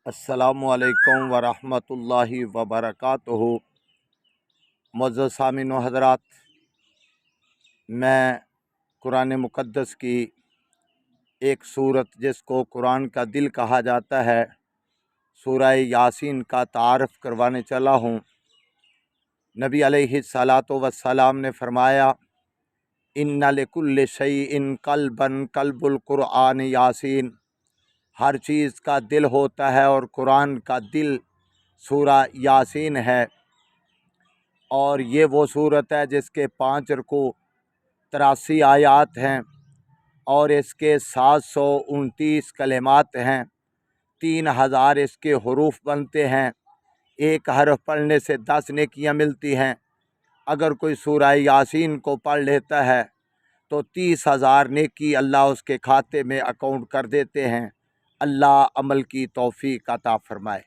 अस्सलामुअलैकुम वरहमतुल्लाहि वबरकातुहू। मुअज़्ज़ज़ सामिन व हज़रात, मैं कुरान मुक़द्दस की एक सूरत जिसको कुरान का दिल कहा जाता है, सूरह यासीन का तारफ़ करवाने चला हूँ। नबी अलैहिस्सलातु वस्सलाम ने फरमाया, इन्ना लिकुल्लि शैइन क़ल्बन क़ल्बुल क़ुरआन यासीन। हर चीज़ का दिल होता है और कुरान का दिल सूरह यासीन है। और ये वो सूरत है जिसके 5 रुकू 83 आयात हैं और इसके 729 कलिमात हैं। 3000 इसके हरूफ बनते हैं। एक हरफ पढ़ने से 10 नेकियां मिलती हैं। अगर कोई सूरह यासीन को पढ़ लेता है तो 30,000 नेकी अल्लाह उसके खाते में अकाउंट कर देते हैं। अल्लाह अमल की तौफीक अता फरमाए।